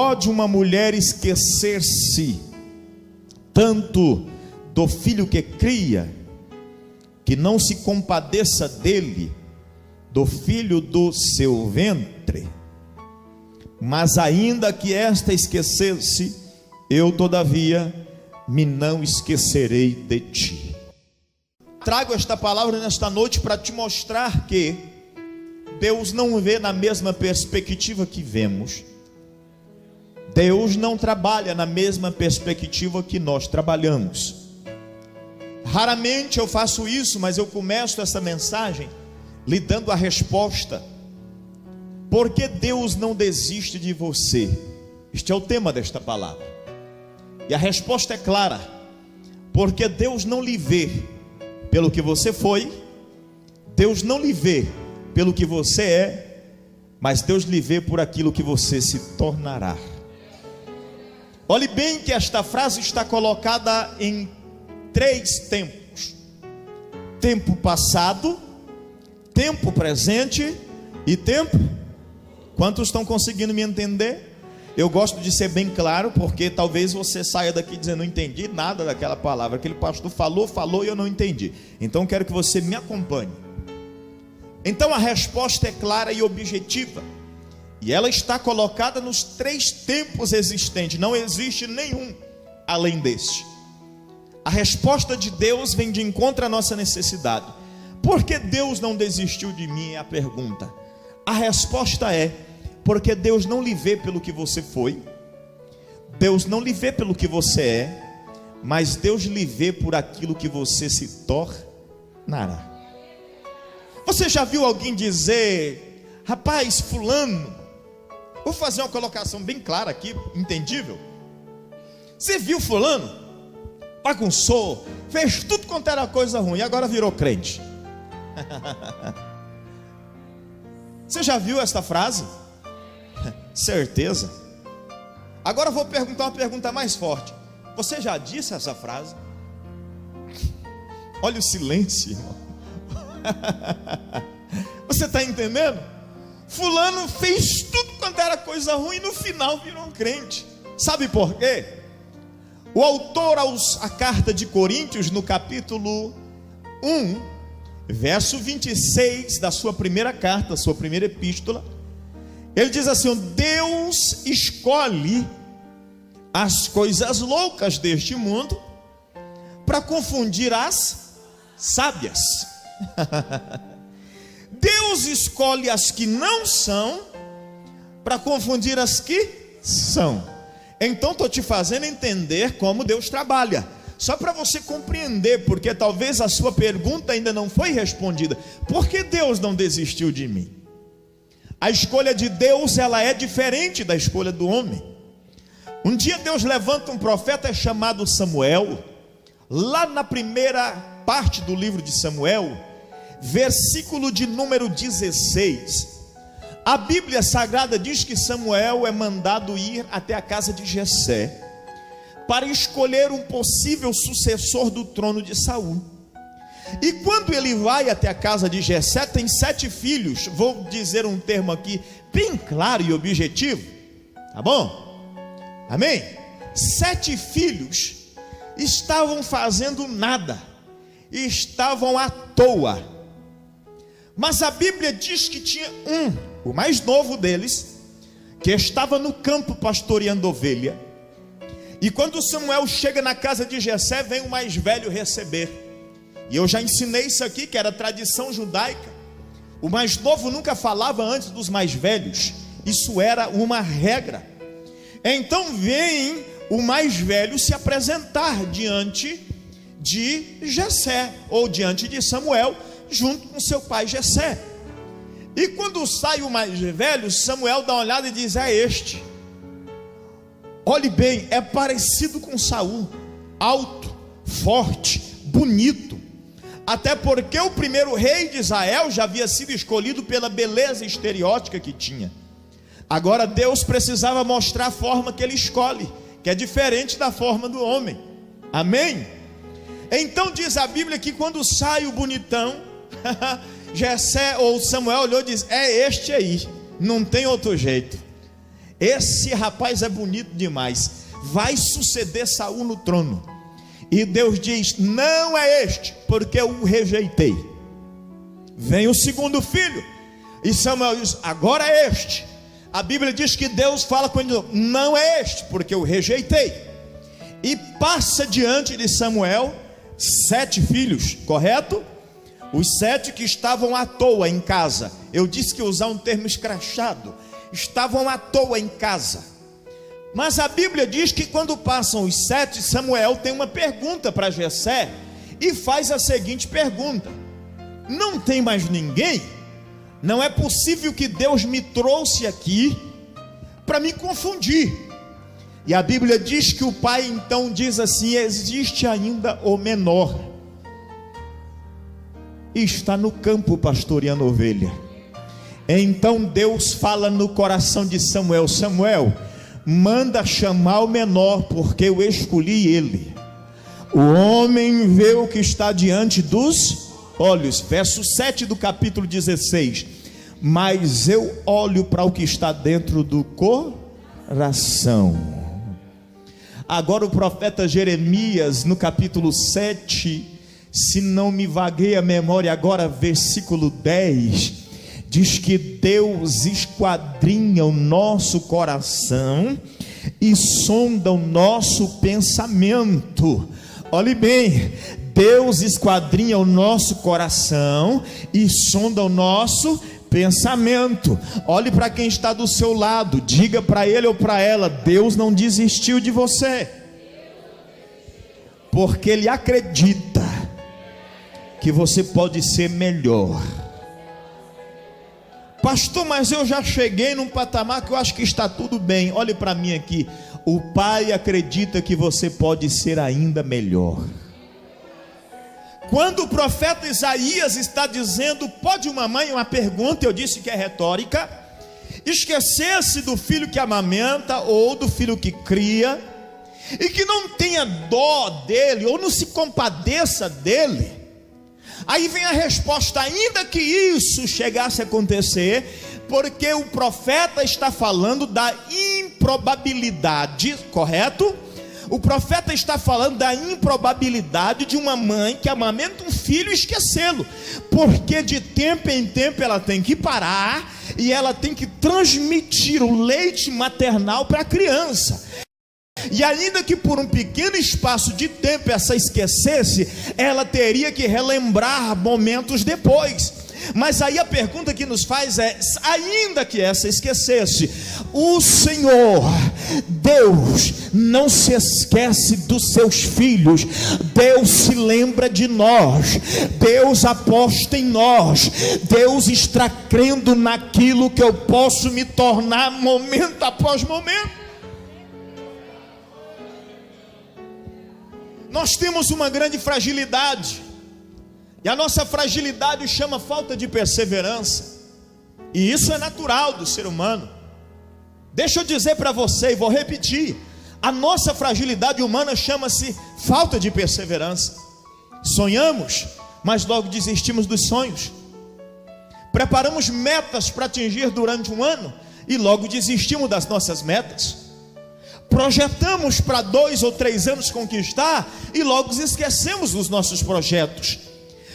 pode uma mulher esquecer-se tanto do filho que cria, que não se compadeça dele, do filho do seu ventre? Mas ainda que esta esquecesse, eu todavia me não esquecerei de ti. Trago esta palavra nesta noite para te mostrar que Deus não vê na mesma perspectiva que vemos. Deus não trabalha na mesma perspectiva que nós trabalhamos. Raramente eu faço isso, mas eu começo essa mensagem lhe dando a resposta. Por que Deus não desiste de você? Este é o tema desta palavra. E a resposta é clara: porque Deus não lhe vê pelo que você foi, Deus não lhe vê pelo que você é, mas Deus lhe vê por aquilo que você se tornará. Olhe bem que esta frase está colocada em 3 tempos: tempo passado, tempo presente e tempo. Quantos estão conseguindo me entender? Eu gosto de ser bem claro, porque talvez você saia daqui dizendo: não entendi nada daquela palavra, aquele pastor falou e eu não entendi. Então quero que você me acompanhe. Então a resposta é clara e objetiva, e ela está colocada nos 3 tempos existentes. Não existe nenhum além deste. A resposta de Deus vem de encontro à nossa necessidade. Por que Deus não desistiu de mim? É a pergunta. A resposta é: porque Deus não lhe vê pelo que você foi, Deus não lhe vê pelo que você é, mas Deus lhe vê por aquilo que você se tornará. Você já viu alguém dizer: rapaz, fulano, vou fazer uma colocação bem clara aqui, entendível. Você viu fulano? Bagunçou, fez tudo quanto era coisa ruim, agora virou crente. Você já viu esta frase? Certeza. Agora eu vou perguntar uma pergunta mais forte: você já disse essa frase? Olha o silêncio, irmão. Você está entendendo? Fulano fez tudo quanto era coisa ruim e no final virou um crente. Sabe por quê? O autor à carta de Coríntios, no capítulo 1, verso 26 da sua primeira carta, sua primeira epístola, ele diz assim: Deus escolhe as coisas loucas deste mundo para confundir as sábias. Deus escolhe as que não são para confundir as que são. Então estou te fazendo entender como Deus trabalha, só para você compreender, porque talvez a sua pergunta ainda não foi respondida. Por que Deus não desistiu de mim? A escolha de Deus, ela é diferente da escolha do homem. Um dia Deus levanta um profeta chamado Samuel, lá na primeira parte do livro de Samuel, versículo de número 16. A Bíblia Sagrada diz que Samuel é mandado ir até a casa de Jessé para escolher um possível sucessor do trono de Saul. E quando ele vai até a casa de Jessé, tem 7 filhos. Vou dizer um termo aqui bem claro e objetivo, tá bom? Amém? 7 filhos estavam fazendo nada, estavam à toa. Mas a Bíblia diz que tinha o mais novo deles, que estava no campo pastoreando ovelha. E quando Samuel chega na casa de Jessé, vem o mais velho receber. E eu já ensinei isso aqui, que era tradição judaica. O mais novo nunca falava antes dos mais velhos. Isso era uma regra. Então vem o mais velho se apresentar diante de Jessé, ou diante de Samuel, junto com seu pai Jessé. E quando sai o mais velho, Samuel dá uma olhada e diz: é este. Olhe bem, é parecido com Saul, alto, forte, bonito. Até porque o primeiro rei de Israel já havia sido escolhido pela beleza estereótica que tinha. Agora Deus precisava mostrar a forma que ele escolhe, que é diferente da forma do homem. Amém? Então diz a Bíblia que quando sai o bonitão, Jessé ou Samuel olhou e disse: é este aí, não tem outro jeito. esse rapaz é bonito demais, vai suceder Saul no trono. E Deus diz: não é este, porque eu o rejeitei. Vem o segundo filho, e Samuel diz: agora é este. A Bíblia diz que Deus fala com ele: não é este, porque eu o rejeitei. E passa diante de Samuel 7 filhos, correto? Os 7 que estavam à toa em casa. Eu disse que usar um termo escrachado. Estavam à toa em casa. Mas a Bíblia diz que quando passam os 7, Samuel tem uma pergunta para Jessé, e faz a seguinte pergunta: não tem mais ninguém? Não é possível que Deus me trouxe aqui para me confundir. E a Bíblia diz que o pai então diz assim: existe ainda o menor, e está no campo pastoreando ovelha. Então Deus fala no coração de Samuel: Samuel, manda chamar o menor, porque eu escolhi ele. O homem vê o que está diante dos olhos. Verso 7 do capítulo 16. Mas eu olho para o que está dentro do coração. Agora o profeta Jeremias, no capítulo 7, se não me vagueia a memória agora, versículo 10, diz que Deus esquadrinha o nosso coração e sonda o nosso pensamento. Olhe bem, Deus esquadrinha o nosso coração e sonda o nosso pensamento. Olhe para quem está do seu lado, diga para ele ou para ela: Deus não desistiu de você, porque Ele acredita que você pode ser melhor. Pastor, mas eu já cheguei num patamar que eu acho que está tudo bem. Olhe para mim aqui: o Pai acredita que você pode ser ainda melhor. Quando o profeta Isaías está dizendo: pode uma mãe, uma pergunta, eu disse que é retórica, esquecer-se do filho que amamenta ou do filho que cria, e que não tenha dó dele ou não se compadeça dele. Aí vem a resposta: ainda que isso chegasse a acontecer, porque o profeta está falando da improbabilidade, correto? O profeta está falando da improbabilidade de uma mãe que amamenta um filho e esquecê-lo, porque de tempo em tempo ela tem que parar e ela tem que transmitir o leite maternal para a criança. E ainda que por um pequeno espaço de tempo essa esquecesse, ela teria que relembrar momentos depois. Mas aí a pergunta que nos faz é: ainda que essa esquecesse, o Senhor Deus não se esquece dos seus filhos. Deus se lembra de nós, Deus aposta em nós, Deus está crendo naquilo que eu posso me tornar momento após momento. Nós temos uma grande fragilidade, e a nossa fragilidade chama falta de perseverança, e isso é natural do ser humano. Deixa eu dizer para você, e vou repetir: a nossa fragilidade humana chama-se falta de perseverança. Sonhamos, mas logo desistimos dos sonhos. Preparamos metas para atingir durante um ano e logo desistimos das nossas metas. Projetamos para 2 ou 3 anos conquistar e logo esquecemos dos nossos projetos.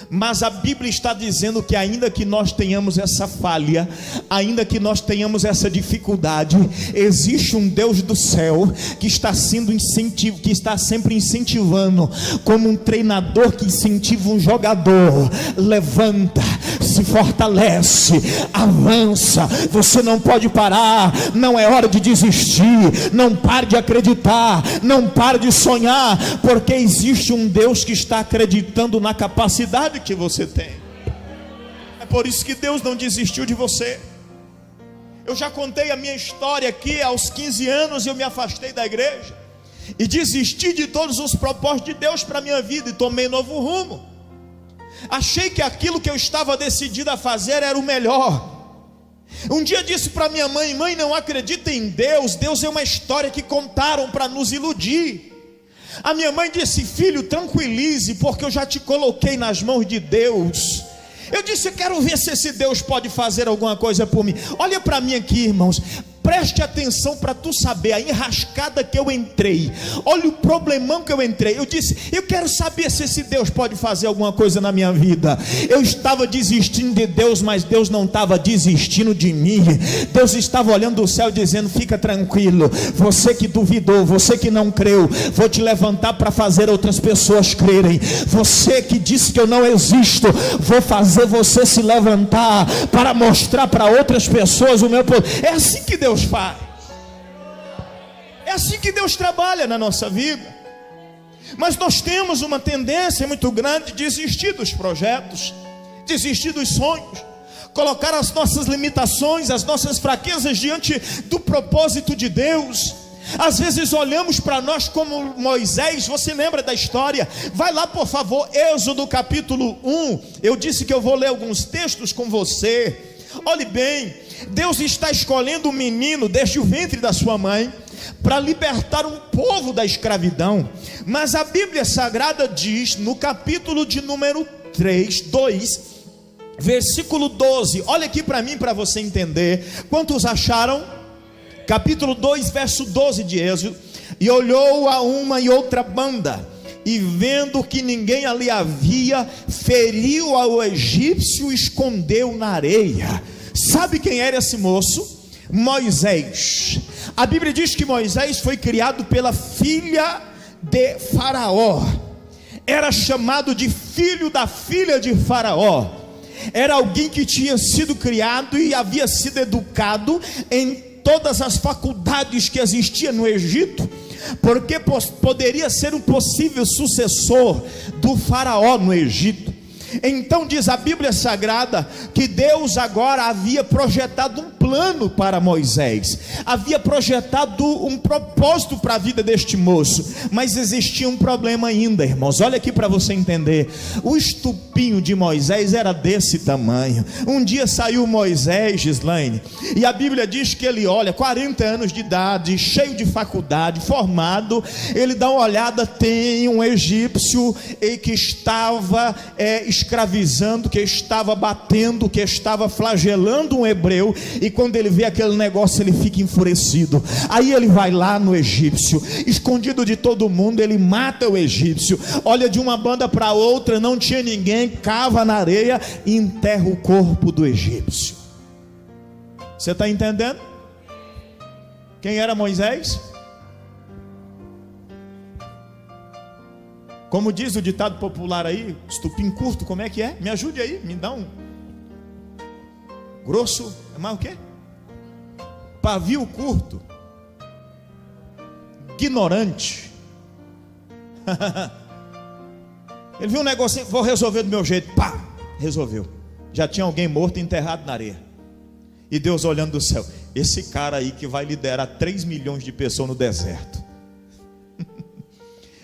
Mas a Bíblia está dizendo que ainda que nós tenhamos essa falha, ainda que nós tenhamos essa dificuldade, existe um Deus do céu que está sempre incentivando, como um treinador que incentiva um jogador. Levanta, se fortalece, avança. Você não pode parar, não é hora de desistir. Não pare de acreditar, não pare de sonhar, porque existe um Deus que está acreditando na capacidade que você tem. É por isso que Deus não desistiu de você. Eu já contei a minha história aqui. Aos 15 anos eu me afastei da igreja e desisti de todos os propósitos de Deus para a minha vida e tomei novo rumo. Achei que aquilo que eu estava decidido a fazer era o melhor. Um dia disse para minha mãe: mãe, não acredita em Deus, Deus é uma história que contaram para nos iludir. A minha mãe disse: filho, tranquilize, porque eu já te coloquei nas mãos de Deus. Eu disse: eu quero ver se esse Deus pode fazer alguma coisa por mim. Olha para mim aqui, irmãos. Preste atenção para tu saber a enrascada que eu entrei. Olha o problemão que eu entrei. Eu disse, eu quero saber se esse Deus pode fazer alguma coisa na minha vida. Eu estava desistindo de Deus, mas Deus não estava desistindo de mim. Deus estava olhando do céu dizendo, fica tranquilo, você que duvidou, você que não creu, vou te levantar para fazer outras pessoas crerem. Você que disse que eu não existo, vou fazer você se levantar para mostrar para outras pessoas o meu poder. É assim que Deus faz. É assim que Deus trabalha na nossa vida. Mas nós temos uma tendência muito grande de desistir dos projetos, desistir dos sonhos, colocar as nossas limitações, as nossas fraquezas diante do propósito de Deus. Às vezes olhamos para nós como Moisés. Você lembra da história? Vai lá por favor, Êxodo capítulo 1. Eu disse que eu vou ler alguns textos com você. Olhe bem, Deus está escolhendo um menino desde o ventre da sua mãe para libertar um povo da escravidão. Mas a Bíblia Sagrada diz no capítulo de número 2, versículo 12. Olha aqui para mim, para você entender. Quantos acharam? Capítulo 2, verso 12 de Êxodo. E olhou a uma e outra banda, e vendo que ninguém ali havia, feriu ao egípcio e escondeu na areia. Sabe quem era esse moço? Moisés. A Bíblia diz que Moisés foi criado pela filha de Faraó. Era chamado de filho da filha de Faraó. Era alguém que tinha sido criado e havia sido educado em todas as faculdades que existiam no Egito, porque poderia ser um possível sucessor do Faraó no Egito. Então diz a Bíblia Sagrada que Deus agora havia projetado um plano para Moisés, havia projetado um propósito para a vida deste moço, mas existia um problema ainda, irmãos. Olha aqui para você entender. O estupinho de Moisés era desse tamanho. Um dia saiu Moisés, Gislaine, e a Bíblia diz que ele olha, 40 anos de idade, cheio de faculdade, formado. Ele dá uma olhada, tem um egípcio que estava escravizando, que estava batendo, que estava flagelando um hebreu. E quando ele vê aquele negócio, ele fica enfurecido. Aí ele vai lá no egípcio, escondido de todo mundo, ele mata o egípcio, olha de uma banda para outra, não tinha ninguém, cava na areia e enterra o corpo do egípcio. Você está entendendo? Quem era Moisés? Como diz o ditado popular aí, estupim curto, como é que é? Me ajude aí, me dá um grosso, é mais o quê? Pavio curto, ignorante. Ele viu um negocinho, vou resolver do meu jeito, pá, resolveu. Já tinha alguém morto e enterrado na areia. E Deus olhando do céu, esse cara aí que vai liderar 3 milhões de pessoas no deserto.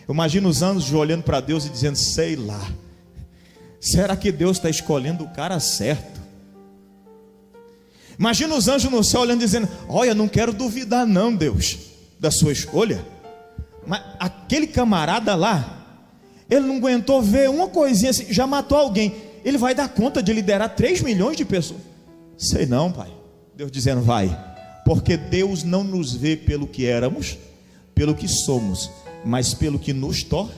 Imagina os anjos olhando para Deus e dizendo, sei lá, será que Deus está escolhendo o cara certo? Imagina os anjos no céu olhando e dizendo, olha, não quero duvidar não, Deus, da sua escolha. Mas aquele camarada lá, ele não aguentou ver uma coisinha assim, já matou alguém. Ele vai dar conta de liderar 3 milhões de pessoas? Sei não, pai. Deus dizendo, vai, porque Deus não nos vê pelo que éramos, pelo que somos, mas pelo que nos torna.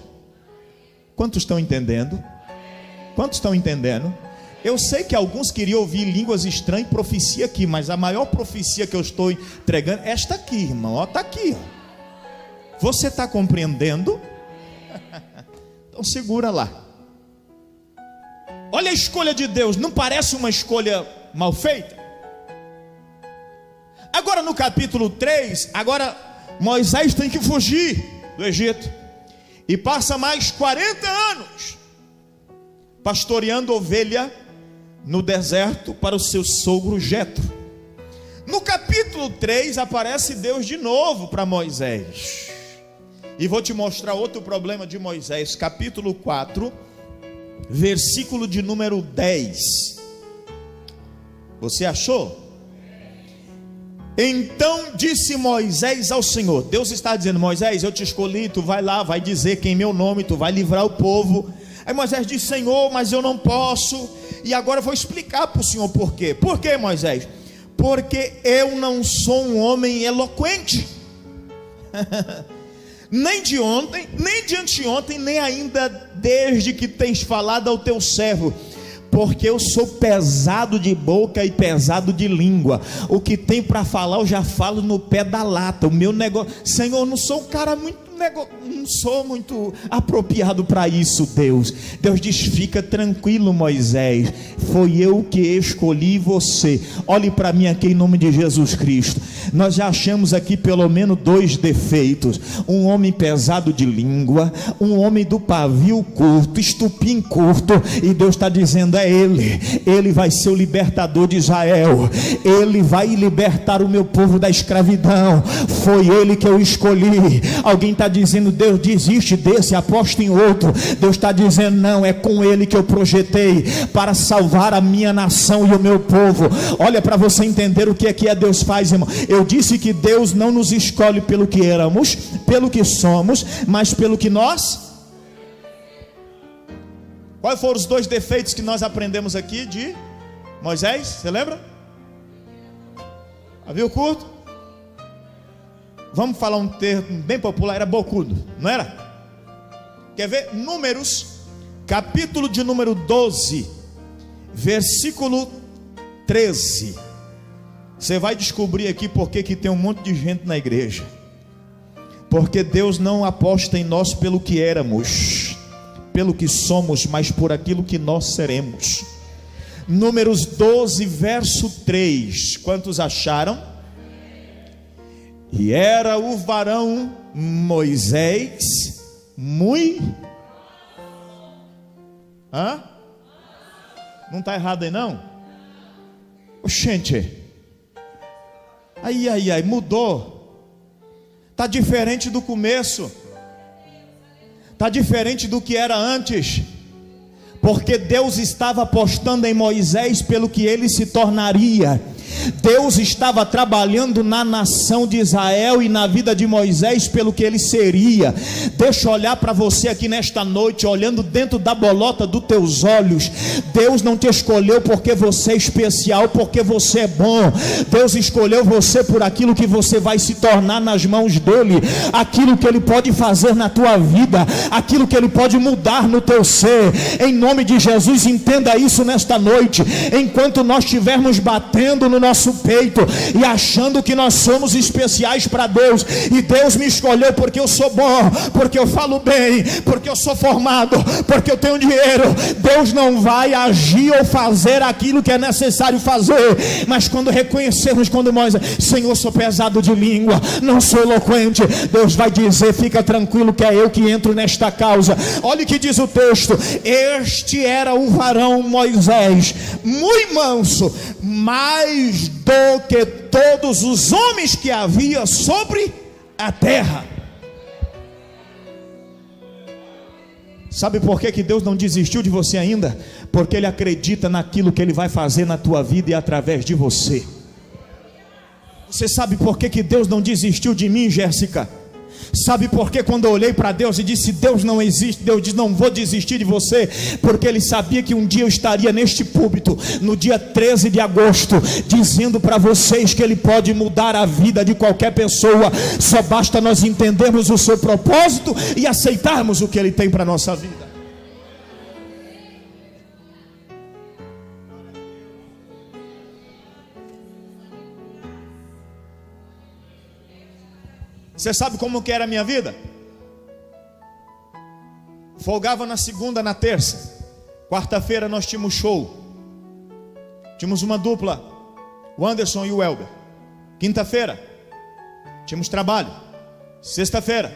Quantos estão entendendo? Quantos estão entendendo? Eu sei que alguns queriam ouvir línguas estranhas e profecia aqui, mas a maior profecia que eu estou entregando é esta aqui, irmão, está aqui, ó. Você está compreendendo? Então segura lá. Olha a escolha de Deus, não parece uma escolha mal feita? Agora no capítulo 3, agora Moisés tem que fugir do Egito, e passa mais 40 anos pastoreando ovelha no deserto para o seu sogro Jetro. No capítulo 3 aparece Deus de novo para Moisés, e vou te mostrar outro problema de Moisés. Capítulo 4, versículo de número 10. Você achou? Então disse Moisés ao Senhor. Deus está dizendo, Moisés, eu te escolhi, tu vai lá, vai dizer que em meu nome tu vai livrar o povo. Aí Moisés disse, Senhor, mas eu não posso. E agora eu vou explicar para o Senhor por quê. Por quê, Moisés? porque eu não sou um homem eloquente, nem de ontem, nem de anteontem, nem ainda desde que tens falado ao teu servo, porque eu sou pesado de boca e pesado de língua. O que tem para falar eu já falo no pé da lata. O meu negócio, Senhor, eu não sou um cara muito não sou muito apropriado para isso, Deus. Deus diz: fica tranquilo, Moisés, foi eu que escolhi você. Olhe para mim aqui em nome de Jesus Cristo. Nós já achamos aqui pelo menos 2 defeitos: um homem pesado de língua, um homem do pavio curto, estupim curto. E Deus está dizendo: é ele vai ser o libertador de Israel, ele vai libertar o meu povo da escravidão, foi ele que eu escolhi. Alguém está dizendo: Deus, desiste desse, aposta em outro. Deus está dizendo: não, é com ele que eu projetei para salvar a minha nação e o meu povo. Olha, para você entender o que é Deus faz, irmão. Eu disse que Deus não nos escolhe pelo que éramos, pelo que somos, mas pelo que nós. Quais foram os 2 defeitos que nós aprendemos aqui de Moisés? Você lembra? Havia o curto. Vamos falar um termo bem popular, era bocudo, não era? Quer ver? Números, capítulo de número 12, versículo 13. Você vai descobrir aqui porque que tem um monte de gente na igreja. Porque Deus não aposta em nós pelo que éramos, pelo que somos, mas por aquilo que nós seremos. Números 12, verso 3. Quantos acharam? E era o varão Moisés muito... Não está errado aí não? Oxente, ai, mudou. Está diferente do começo, está diferente do que era antes, porque Deus estava apostando em Moisés pelo que ele se tornaria. Deus estava trabalhando na nação de Israel e na vida de Moisés pelo que ele seria. Deixa eu olhar para você aqui nesta noite, olhando dentro da bolota dos teus olhos. Deus não te escolheu porque você é especial, porque você é bom. Deus escolheu você por aquilo que você vai se tornar nas mãos dele, aquilo que ele pode fazer na tua vida, aquilo que ele pode mudar no teu ser. Em nome de Jesus, entenda isso nesta noite. Enquanto nós estivermos batendo no nosso peito e achando que nós somos especiais para Deus, e Deus me escolheu porque eu sou bom, porque eu falo bem, porque eu sou formado, porque eu tenho dinheiro, Deus não vai agir ou fazer aquilo que é necessário fazer. Mas quando reconhecermos, quando Moisés: Senhor, sou pesado de língua, não sou eloquente, Deus vai dizer: fica tranquilo que é eu que entro nesta causa. Olha o que diz o texto: este era o varão Moisés, muito manso, mais do que todos os homens que havia sobre a terra. Sabe por que Deus não desistiu de você ainda? Porque Ele acredita naquilo que Ele vai fazer na tua vida e através de você. Você sabe por que Deus não desistiu de mim, Jéssica? Sabe por que quando eu olhei para Deus e disse: Deus não existe, Deus disse: não vou desistir de você? Porque Ele sabia que um dia eu estaria neste púlpito, no dia 13 de agosto, dizendo para vocês que Ele pode mudar a vida de qualquer pessoa. Só basta nós entendermos o seu propósito e aceitarmos o que Ele tem para a nossa vida. Você sabe como que era a minha vida? Folgava na segunda, na terça. Quarta-feira nós tínhamos show. Tínhamos uma dupla, o Anderson e o Elber. Quinta-feira tínhamos trabalho. Sexta-feira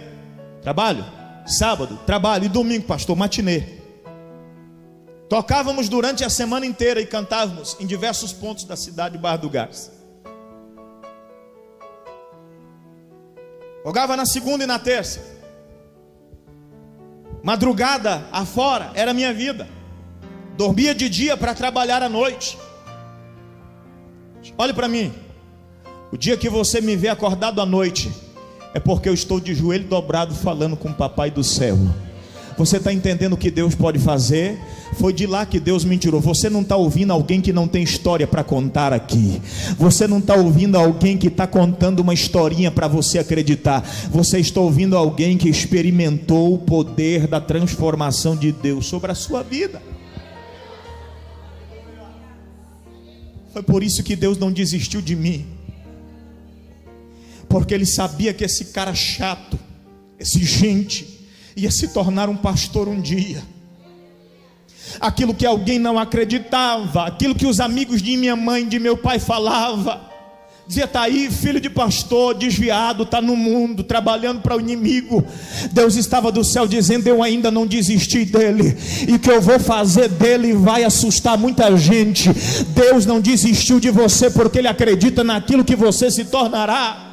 trabalho. Sábado trabalho. E domingo, pastor, matinê. Tocávamos durante a semana inteira e cantávamos em diversos pontos da cidade de Barra do Garça. Jogava na segunda e na terça. Madrugada afora era a minha vida. Dormia de dia para trabalhar à noite. Olhe para mim. O dia que você me vê acordado à noite, é porque eu estou de joelho dobrado falando com o papai do céu. Você está entendendo o que Deus pode fazer? Foi de lá que Deus me tirou. Você não está ouvindo alguém que não tem história para contar aqui. Você não está ouvindo alguém que está contando uma historinha para você acreditar. Você está ouvindo alguém que experimentou o poder da transformação de Deus sobre a sua vida. Foi por isso que Deus não desistiu de mim, porque Ele sabia que esse cara chato, esse gente, ia se tornar um pastor um dia. Aquilo que alguém não acreditava, aquilo que os amigos de minha mãe, de meu pai falavam, dizia: está aí filho de pastor, desviado, está no mundo, trabalhando para o inimigo. Deus estava do céu dizendo: eu ainda não desisti dele, e o que eu vou fazer dele vai assustar muita gente. Deus não desistiu de você, porque Ele acredita naquilo que você se tornará,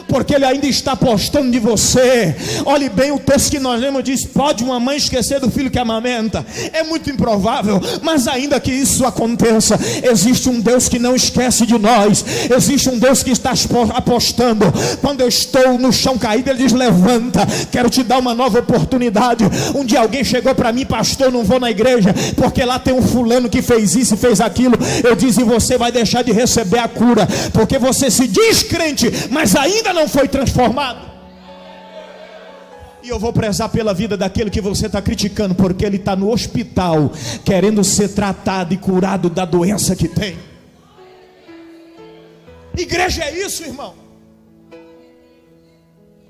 porque Ele ainda está apostando de você. Olhe bem o texto que nós lemos, diz: pode uma mãe esquecer do filho que amamenta? É muito improvável, mas ainda que isso aconteça, existe um Deus que não esquece de nós. Existe um Deus que está apostando. Quando eu estou no chão caído, Ele diz: levanta, quero te dar uma nova oportunidade. Um dia alguém chegou para mim: pastor, não vou na igreja, porque lá tem um fulano que fez isso e fez aquilo. Eu disse: você vai deixar de receber a cura, porque você se diz crente, mas ainda não foi transformado. E eu vou prezar pela vida daquele que você está criticando, porque ele está no hospital querendo ser tratado e curado da doença que tem. Igreja é isso, irmão.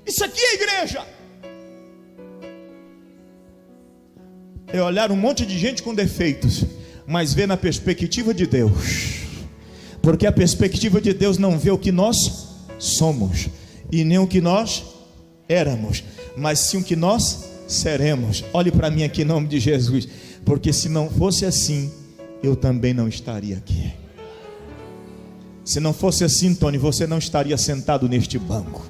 Isso aqui é igreja. É olhar um monte de gente com defeitos, mas ver na perspectiva de Deus, porque a perspectiva de Deus não vê o que nós somos e nem o que nós éramos, mas sim o que nós seremos. Olhe para mim aqui em nome de Jesus, porque se não fosse assim, eu também não estaria aqui. Se não fosse assim, Tony, você não estaria sentado neste banco.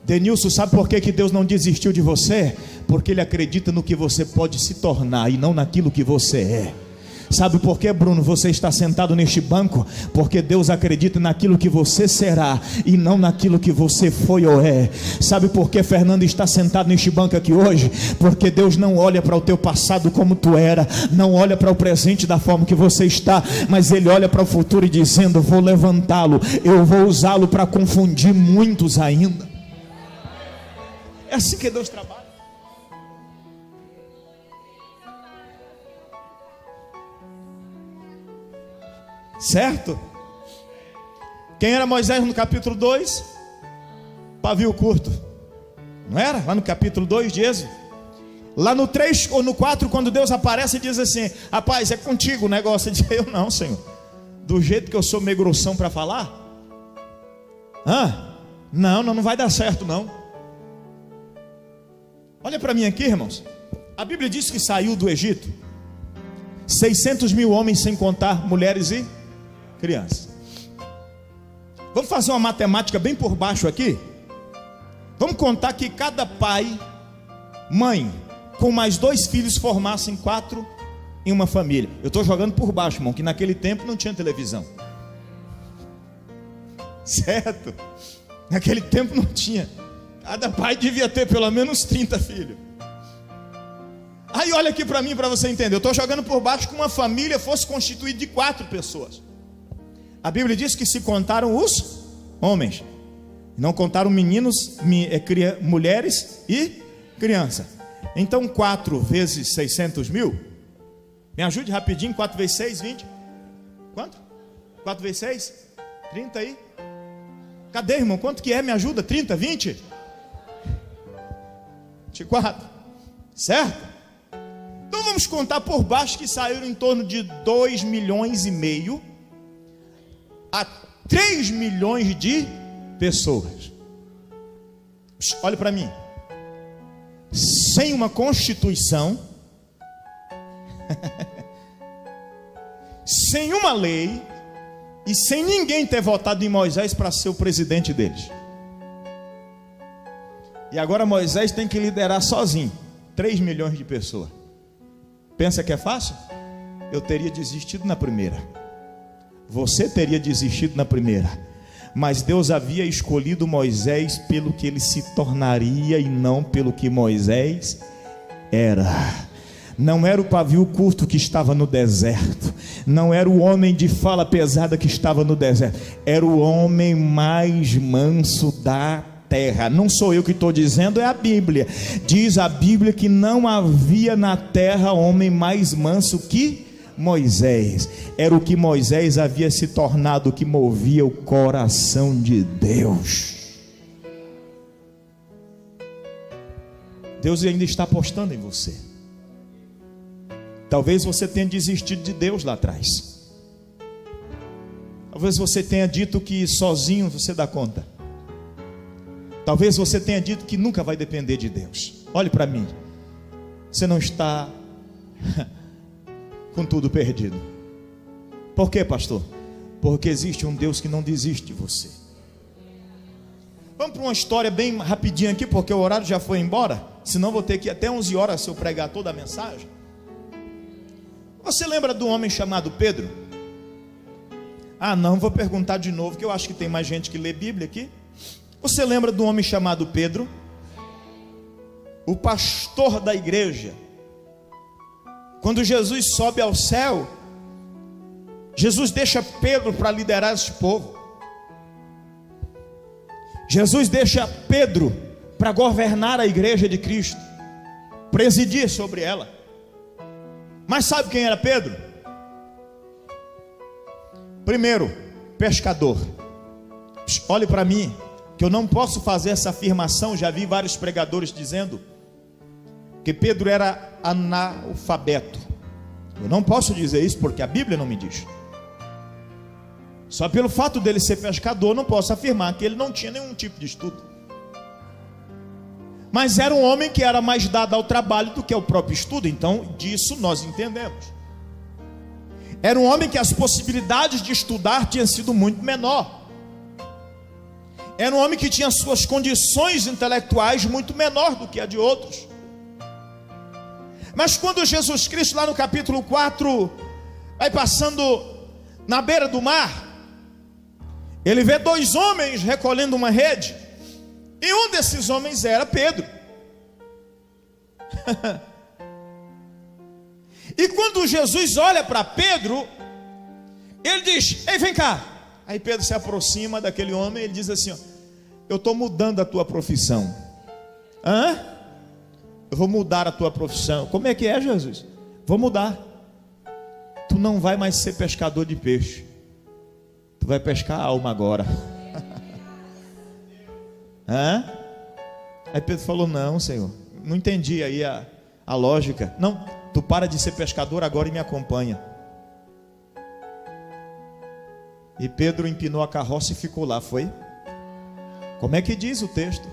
Denilson, sabe por que Deus não desistiu de você? Porque Ele acredita no que você pode se tornar e não naquilo que você é. Sabe por que, Bruno, você está sentado neste banco? Porque Deus acredita naquilo que você será e não naquilo que você foi ou é. Sabe por que Fernando está sentado neste banco aqui hoje? Porque Deus não olha para o teu passado como tu era, não olha para o presente da forma que você está, mas Ele olha para o futuro e dizendo: vou levantá-lo, eu vou usá-lo para confundir muitos ainda. É assim que Deus trabalha. Certo? Quem era Moisés no capítulo 2? Pavio curto. Não era? Lá no capítulo 2 de Êxodo. Lá no 3 ou no 4, quando Deus aparece e diz assim: rapaz, é contigo o negócio. Ele diz: eu não, Senhor. Do jeito que eu sou meio grossão para falar? Não vai dar certo não. Olha para mim aqui, irmãos. A Bíblia diz que saiu do Egito 600 mil homens, sem contar mulheres e crianças. Vamos fazer uma matemática bem por baixo aqui. Vamos contar que cada pai, mãe, com mais 2 filhos formassem 4 em uma família. Eu estou jogando por baixo, irmão, que naquele tempo não tinha televisão. Certo? Naquele tempo não tinha. Cada pai devia ter pelo menos 30 filhos. Aí olha aqui para mim, para você entender. Eu estou jogando por baixo que uma família fosse constituída de 4 pessoas. A Bíblia diz que se contaram os homens, não contaram meninos, mulheres e crianças. Então 4 vezes 600 mil. Me ajude rapidinho. 4 vezes 6, 20. Quanto? 4 vezes 6, 30 aí. Cadê, irmão? Quanto que é? Me ajuda. 30, 20? 24. Certo? Então vamos contar por baixo que saíram em torno de 2,5 milhões a 3 milhões de pessoas. Olha para mim. Sem uma constituição, sem uma lei e sem ninguém ter votado em Moisés para ser o presidente deles. E agora Moisés tem que liderar sozinho 3 milhões de pessoas. Pensa que é fácil? Eu teria desistido na primeira. Você teria desistido na primeira. Mas Deus havia escolhido Moisés pelo que ele se tornaria e não pelo que Moisés Não era o pavio curto que estava no deserto, não era o homem de fala pesada que estava no deserto, era o homem mais manso da terra. Não sou eu que estou dizendo, é a Bíblia. Diz a Bíblia que não havia na terra homem mais manso que Moisés. Era o que Moisés havia se tornado, que movia o coração de Deus. Deus ainda está apostando em você. Talvez você tenha desistido de Deus lá atrás. Talvez você tenha dito que sozinho você dá conta. Talvez você tenha dito que nunca vai depender de Deus. Olhe para mim. Você não está com tudo perdido. Por quê, pastor? Porque existe um Deus que não desiste de você. Vamos para uma história bem rapidinha aqui, porque o horário já foi embora. Senão vou ter que ir até 11 horas se eu pregar toda a mensagem. Você lembra do homem chamado Pedro? Ah, não, vou perguntar de novo, que eu acho que tem mais gente que lê Bíblia aqui. Você lembra do homem chamado Pedro? O pastor da igreja. Quando Jesus sobe ao céu, Jesus deixa Pedro para liderar esse povo. Jesus deixa Pedro para governar a igreja de Cristo, presidir sobre ela. Mas sabe quem era Pedro? Primeiro, pescador. Olhe para mim, que eu não posso fazer essa afirmação. Já vi vários pregadores dizendo que Pedro era analfabeto. Eu não posso dizer isso porque a Bíblia não me diz. Só pelo fato dele ser pescador, não posso afirmar que ele não tinha nenhum tipo de estudo. Mas era um homem que era mais dado ao trabalho do que ao próprio estudo. Então disso nós entendemos. Era um homem que as possibilidades de estudar tinham sido muito menor. Era um homem que tinha suas condições intelectuais muito menor do que a de outros. Mas quando Jesus Cristo, lá no capítulo 4, vai passando na beira do mar, ele vê dois homens recolhendo uma rede, e um desses homens era Pedro. E quando Jesus olha para Pedro, ele diz: ei, vem cá. Aí Pedro se aproxima daquele homem e ele diz assim: ó, eu estou mudando a tua profissão. Hã? Eu vou mudar a tua profissão. Como é que é, Jesus? Vou mudar. Tu não vai mais ser pescador de peixe, tu vai pescar a alma agora. Hã? Aí Pedro falou: não, Senhor, não entendi aí a lógica. Não, tu para de ser pescador agora e me acompanha. E Pedro empinou a carroça e ficou lá, foi? Como é que diz o texto?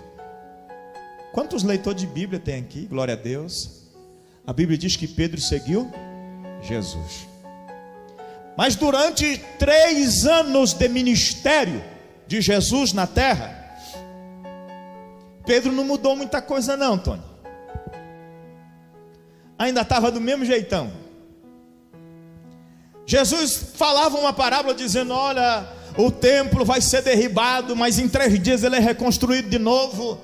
Quantos leitores de Bíblia tem aqui? Glória a Deus. A Bíblia diz que Pedro seguiu Jesus. Mas durante 3 anos de ministério de Jesus na terra, Pedro não mudou muita coisa não, Tony. Ainda estava do mesmo jeitão. Jesus falava uma parábola dizendo: olha, o templo vai ser derribado, mas em 3 dias ele é reconstruído de novo.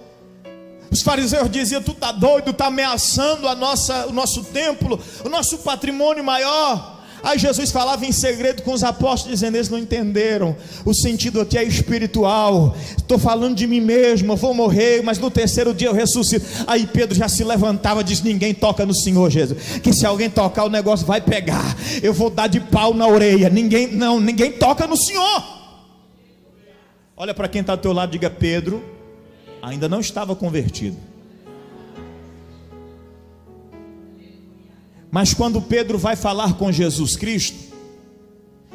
Os fariseus diziam: tu está doido, está ameaçando o nosso templo, o nosso patrimônio maior. Aí Jesus falava em segredo com os apóstolos, dizendo: eles não entenderam, o sentido aqui é espiritual. Estou falando de mim mesmo, eu vou morrer, mas no 3º dia eu ressuscito. Aí Pedro já se levantava e diz: ninguém toca no Senhor Jesus, que se alguém tocar o negócio vai pegar, eu vou dar de pau na orelha. Ninguém toca no Senhor. Olha para quem está ao teu lado, diga: Pedro ainda não estava convertido. Mas quando Pedro vai falar com Jesus Cristo,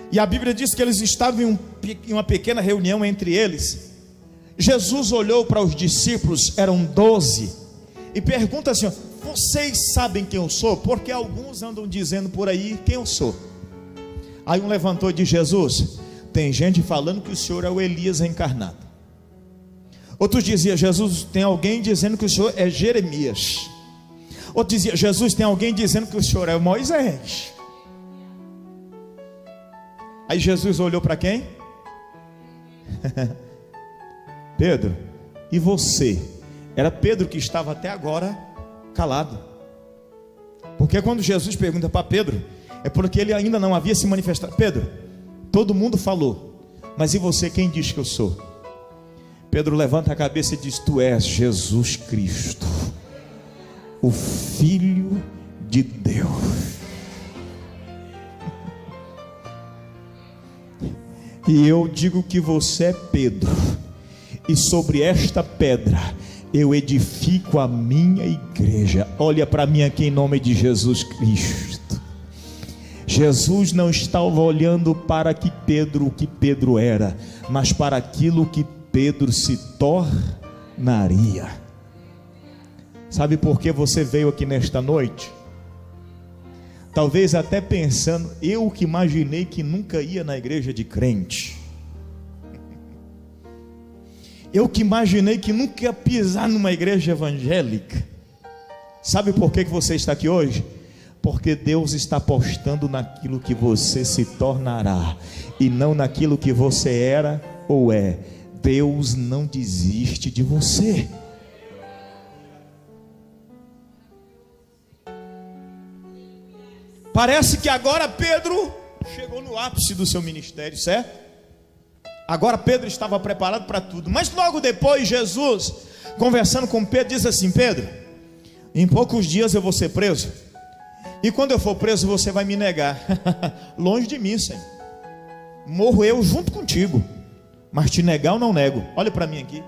e a Bíblia diz que eles estavam em uma pequena reunião entre eles, Jesus olhou para os discípulos, eram 12, e pergunta assim: vocês sabem quem eu sou? Porque alguns andam dizendo por aí quem eu sou. Aí um levantou e disse: Jesus, tem gente falando que o Senhor é o Elias reencarnado. Outros diziam: Jesus, tem alguém dizendo que o Senhor é Jeremias. Outro dizia: Jesus, tem alguém dizendo que o Senhor é Moisés. Aí Jesus olhou para quem? Pedro. E você? Era Pedro que estava até agora calado. Porque quando Jesus pergunta para Pedro, é porque ele ainda não havia se manifestado. Pedro, todo mundo falou, mas e você, quem diz que eu sou? Pedro levanta a cabeça e diz: tu és Jesus Cristo, o Filho de Deus. E eu digo que você é Pedro, e sobre esta pedra eu edifico a minha igreja. Olha para mim aqui em nome de Jesus Cristo. Jesus não estava olhando para o que Pedro era, mas para aquilo que Pedro se tornaria. Sabe por que você veio aqui nesta noite? Talvez até pensando, eu que imaginei que nunca ia na igreja de crente, eu que imaginei que nunca ia pisar numa igreja evangélica. Sabe por que você está aqui hoje? Porque Deus está apostando naquilo que você se tornará, e não naquilo que você era ou é. Deus não desiste de você. Parece que agora Pedro chegou no ápice do seu ministério, certo? Agora Pedro estava preparado para tudo. Mas logo depois Jesus, conversando com Pedro, diz assim: Pedro, em poucos dias eu vou ser preso, e quando eu for preso você vai me negar. Longe de mim, Senhor, morro eu junto contigo, mas te negar eu não nego. Olha para mim aqui.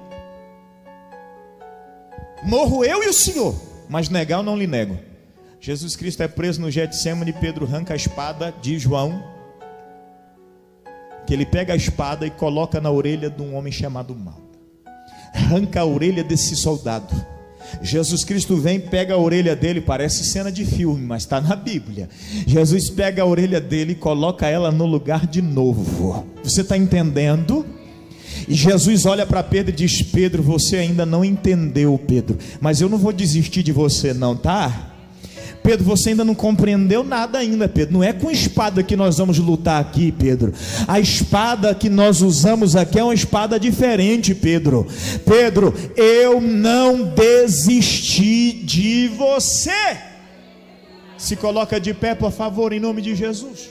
Morro eu e o Senhor, mas negar eu não lhe nego. Jesus Cristo é preso no Getsemane. Pedro arranca a espada de João, que ele pega a espada e coloca na orelha de um homem chamado Malta. Arranca a orelha desse soldado. Jesus Cristo vem, pega a orelha dele, parece cena de filme, mas está na Bíblia. Jesus pega a orelha dele e coloca ela no lugar de novo. Você está entendendo? E Jesus olha para Pedro e diz: Pedro, você ainda não entendeu, Pedro, mas eu não vou desistir de você não, tá? Pedro, você ainda não compreendeu nada ainda, Pedro. Não é com espada que nós vamos lutar aqui, Pedro. A espada que nós usamos aqui é uma espada diferente, Pedro. Pedro, eu não desisti de você. Se coloca de pé, por favor, em nome de Jesus.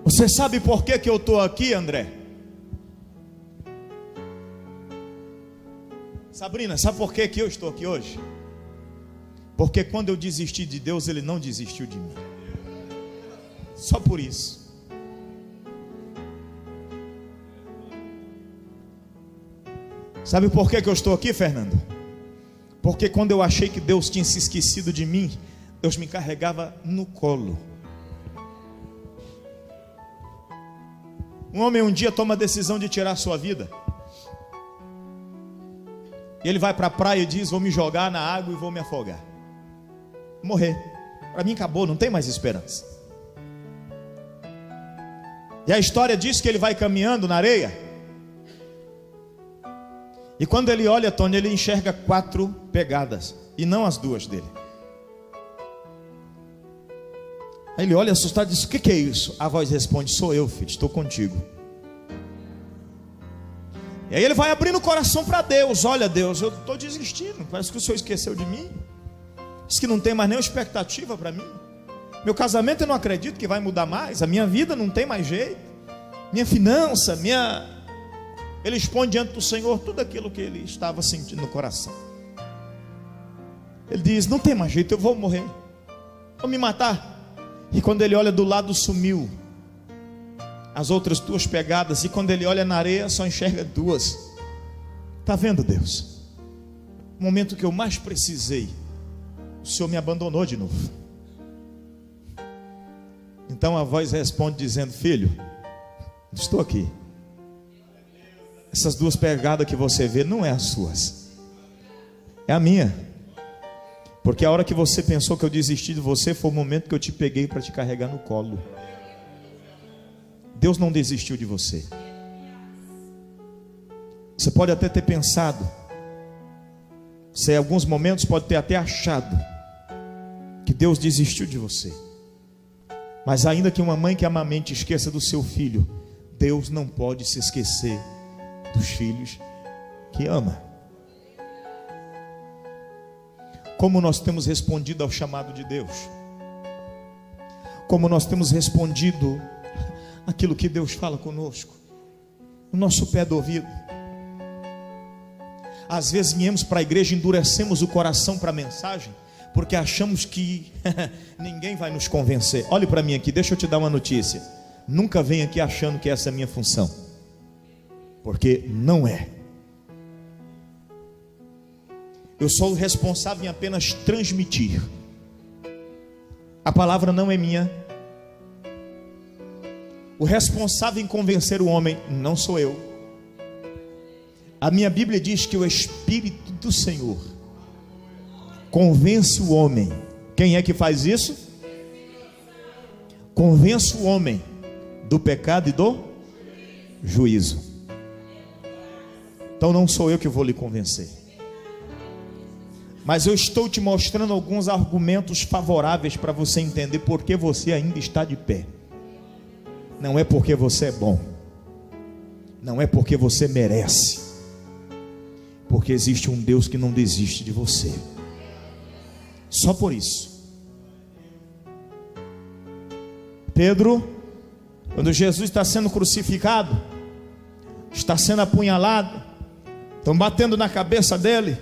Você sabe por que eu estou aqui, André? Sabrina, sabe por que eu estou aqui hoje? Porque quando eu desisti de Deus, Ele não desistiu de mim. Só por isso. Sabe por que eu estou aqui, Fernando? Porque quando eu achei que Deus tinha se esquecido de mim, Deus me carregava no colo. Um homem um dia toma a decisão de tirar a sua vida. E ele vai para a praia e diz: vou me jogar na água e vou me afogar, morrer. Para mim acabou, não tem mais esperança. E a história diz que ele vai caminhando na areia, e quando ele olha, Tony, ele enxerga 4 pegadas, e não as 2 dele. Aí ele olha assustado e diz: o que é isso? A voz responde: sou eu, filho, estou contigo. E aí ele vai abrindo o coração para Deus. Olha, Deus, eu estou desistindo, parece que o Senhor esqueceu de mim. Diz que não tem mais nenhuma expectativa para mim. Meu casamento eu não acredito que vai mudar mais. A minha vida não tem mais jeito. Minha finança, Ele expõe diante do Senhor tudo aquilo que ele estava sentindo no coração. Ele diz: não tem mais jeito, eu vou morrer, vou me matar. E quando ele olha do lado, sumiu as outras 2 pegadas. E quando ele olha na areia, só enxerga 2. Está vendo, Deus? O momento que eu mais precisei, o Senhor me abandonou de novo. Então a voz responde dizendo: filho, estou aqui. Essas 2 pegadas que você vê não é as suas, é a minha. Porque a hora que você pensou que eu desisti de você, foi o momento que eu te peguei para te carregar no colo. Deus não desistiu de você. Você pode até ter pensado, você em alguns momentos pode ter até achado que Deus desistiu de você. Mas ainda que uma mãe que amamente esqueça do seu filho, Deus não pode se esquecer dos filhos que ama. Como nós temos respondido ao chamado de Deus? Como nós temos respondido aquilo que Deus fala conosco? O nosso pé do ouvido. Às vezes viemos para a igreja e endurecemos o coração para a mensagem, porque achamos que ninguém vai nos convencer. Olhe para mim aqui, deixa eu te dar uma notícia. Nunca venha aqui achando que essa é a minha função, porque não é. Eu sou o responsável em apenas transmitir. A palavra não é minha. O responsável em convencer o homem não sou eu. A minha Bíblia diz que o Espírito do Senhor convence o homem. Quem é que faz isso? Convence o homem do pecado e do juízo. Então não sou eu que vou lhe convencer, mas eu estou te mostrando alguns argumentos favoráveis para você entender por que você ainda está de pé. Não é porque você é bom, não é porque você merece, porque existe um Deus que não desiste de você. Só por isso. Pedro, quando Jesus está sendo crucificado, está sendo apunhalado, estão batendo na cabeça dele,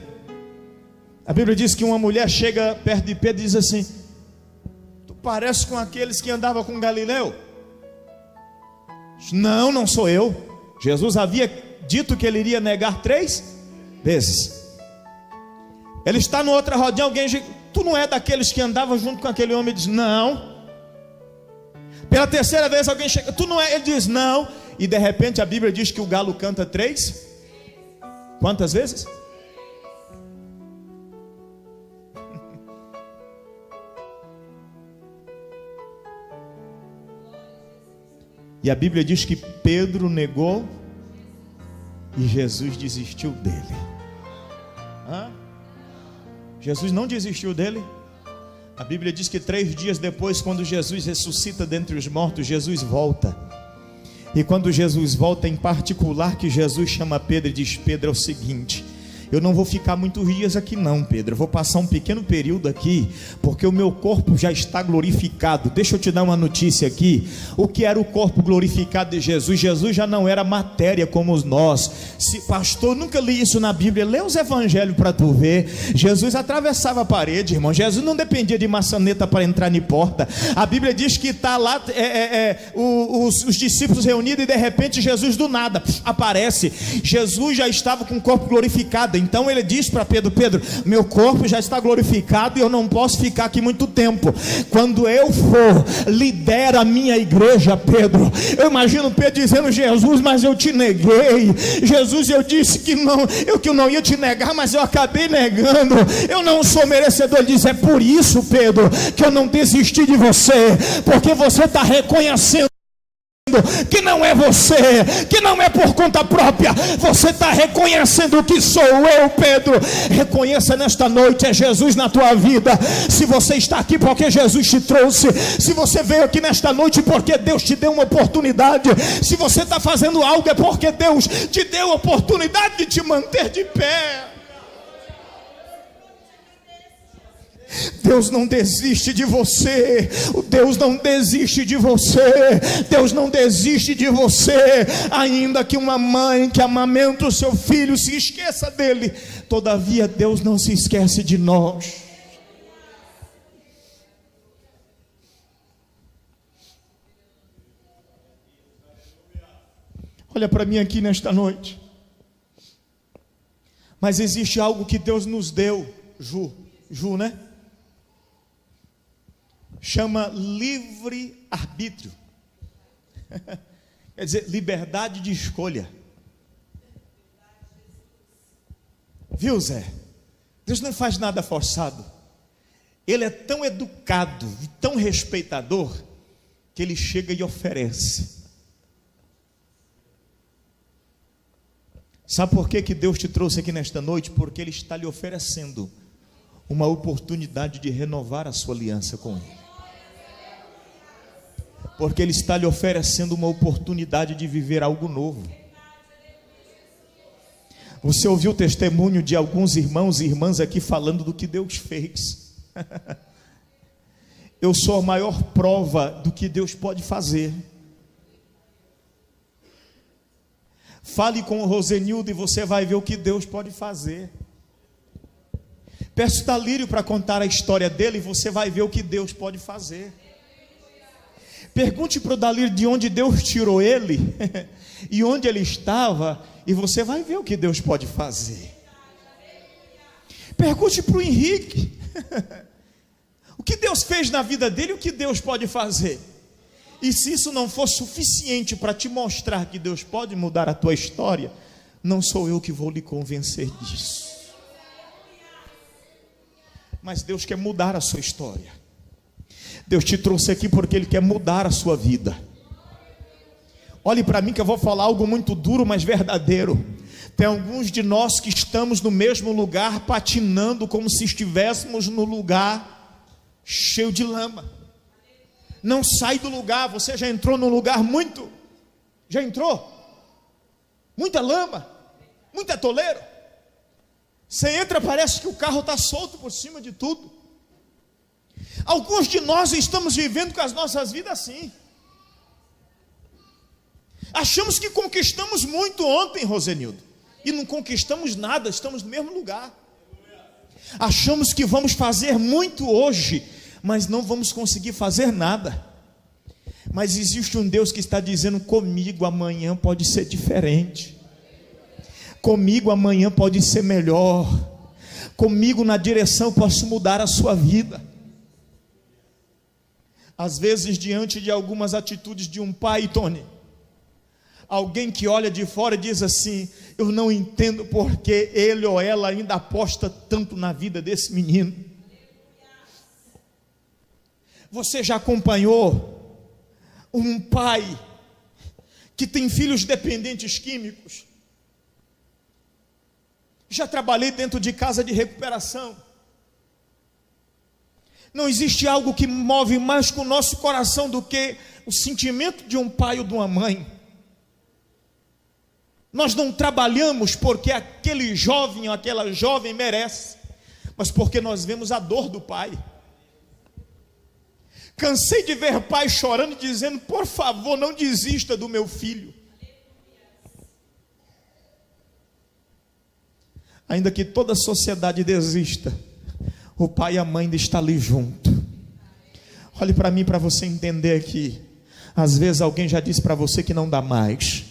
a Bíblia diz que uma mulher chega perto de Pedro e diz assim: tu pareces com aqueles que andavam com Galileu. Não, não sou eu. Jesus havia dito que ele iria negar 3 vezes. Ele está no outra rodinha, alguém diz: tu não é daqueles que andavam junto com aquele homem? Ele diz: não. Pela terceira vez alguém chega: tu não é? Ele diz: não. E de repente a Bíblia diz que o galo canta 3. Quantas vezes? E a Bíblia diz que Pedro negou e Jesus desistiu dele. Jesus não desistiu dele. A Bíblia diz que 3 dias depois, quando Jesus ressuscita dentre os mortos, Jesus volta. E quando Jesus volta, em particular, que Jesus chama Pedro e diz: Pedro, é o seguinte, eu não vou ficar muitos dias aqui não, Pedro. Eu vou passar um pequeno período aqui, porque o meu corpo já está glorificado. Deixa eu te dar uma notícia aqui. O que era o corpo glorificado de Jesus? Jesus já não era matéria como nós. Pastor, nunca li isso na Bíblia. Lê os evangelhos para tu ver. Jesus atravessava a parede, irmão. Jesus não dependia de maçaneta para entrar em porta. A Bíblia diz que está lá os discípulos reunidos e de repente Jesus do nada aparece. Jesus já estava com o corpo glorificado. Então ele diz para Pedro: Pedro, meu corpo já está glorificado e eu não posso ficar aqui muito tempo. Quando eu for, lidera a minha igreja, Pedro. Eu imagino Pedro dizendo: Jesus, mas eu te neguei. Jesus, eu disse que eu não ia te negar, mas eu acabei negando. Eu não sou merecedor. Ele diz: é por isso, Pedro, que eu não desisti de você, porque você está reconhecendo que não é você, que não é por conta própria. Você está reconhecendo que sou eu, Pedro. Reconheça nesta noite: é Jesus na tua vida. Se você está aqui porque Jesus te trouxe, se você veio aqui nesta noite porque Deus te deu uma oportunidade, se você está fazendo algo é porque Deus te deu a oportunidade de te manter de pé. Deus não desiste de você. Deus não desiste de você. Deus não desiste de você. Ainda que uma mãe que amamenta o seu filho se esqueça dele, todavia Deus não se esquece de nós. Olha para mim aqui nesta noite. Mas existe algo que Deus nos deu, Ju, né? Chama livre-arbítrio. Quer dizer, liberdade de escolha. Viu, Zé? Deus não faz nada forçado. Ele é tão educado e tão respeitador que ele chega e oferece. Sabe por que Deus te trouxe aqui nesta noite? Porque Ele está lhe oferecendo uma oportunidade de renovar a sua aliança com Ele. Porque Ele está lhe oferecendo uma oportunidade de viver algo novo. Você ouviu o testemunho de alguns irmãos e irmãs aqui falando do que Deus fez. Eu sou a maior prova do que Deus pode fazer. Fale com o Rosenildo e você vai ver o que Deus pode fazer. Peço o Dalírio para contar a história dele e você vai ver o que Deus pode fazer. Pergunte para o Dalírio de onde Deus tirou ele e onde ele estava, e você vai ver o que Deus pode fazer. Pergunte para o Henrique o que Deus fez na vida dele e o que Deus pode fazer. E se isso não for suficiente para te mostrar que Deus pode mudar a tua história, não sou eu que vou lhe convencer disso. Mas Deus quer mudar a sua história. Deus te trouxe aqui porque Ele quer mudar a sua vida. Olhe para mim que eu vou falar algo muito duro, mas verdadeiro. Tem alguns de nós que estamos no mesmo lugar, patinando como se estivéssemos no lugar cheio de lama. Não sai do lugar. Você já entrou num lugar muito... Já entrou? Muita lama, muito atoleiro. Você entra, parece que o carro está solto por cima de tudo. Alguns de nós estamos vivendo com as nossas vidas assim. Achamos que conquistamos muito ontem, Rosenildo, e não conquistamos nada, estamos no mesmo lugar. Achamos que vamos fazer muito hoje, mas não vamos conseguir fazer nada. Mas existe um Deus que está dizendo: comigo amanhã pode ser diferente, comigo amanhã pode ser melhor, comigo na direção eu posso mudar a sua vida. Às vezes, diante de algumas atitudes de um pai, Tony, alguém que olha de fora e diz assim: eu não entendo porque ele ou ela ainda aposta tanto na vida desse menino. Você já acompanhou um pai que tem filhos dependentes químicos? Já trabalhei dentro de casa de recuperação. Não existe algo que move mais com o nosso coração do que o sentimento de um pai ou de uma mãe. Nós não trabalhamos porque aquele jovem ou aquela jovem merece, mas porque nós vemos a dor do pai. Cansei de ver pais chorando e dizendo: por favor, não desista do meu filho. Ainda que toda a sociedade desista, o pai e a mãe ainda estão ali junto. Olhe para mim para você entender aqui. Às vezes alguém já disse para você que não dá mais.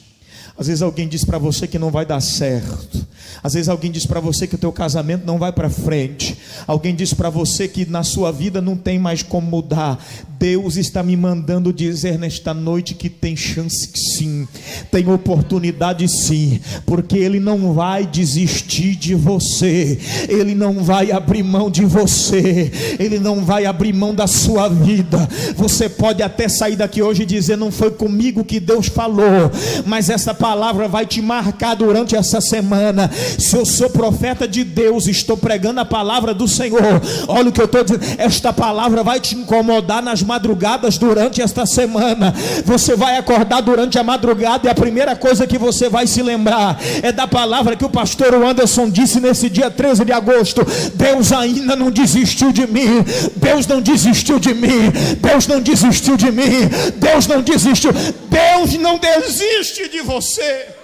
Às vezes alguém diz para você que não vai dar certo. Às vezes alguém diz para você que o teu casamento não vai para frente. Alguém diz para você que na sua vida não tem mais como mudar. Deus está me mandando dizer nesta noite que tem chance sim, tem oportunidade sim, porque Ele não vai desistir de você, Ele não vai abrir mão de você, Ele não vai abrir mão da sua vida. Você pode até sair daqui hoje e dizer: não foi comigo que Deus falou, mas essa palavra vai te marcar durante essa semana. Se eu sou profeta de Deus, estou pregando a palavra do Senhor, olha o que eu estou dizendo, esta palavra vai te incomodar nas madrugadas durante esta semana. Você vai acordar durante a madrugada e a primeira coisa que você vai se lembrar é da palavra que o pastor Anderson disse nesse dia 13 de agosto: Deus ainda não desistiu de mim, Deus não desistiu de mim, Deus não desistiu de mim, Deus não desistiu, Deus não desiste de você.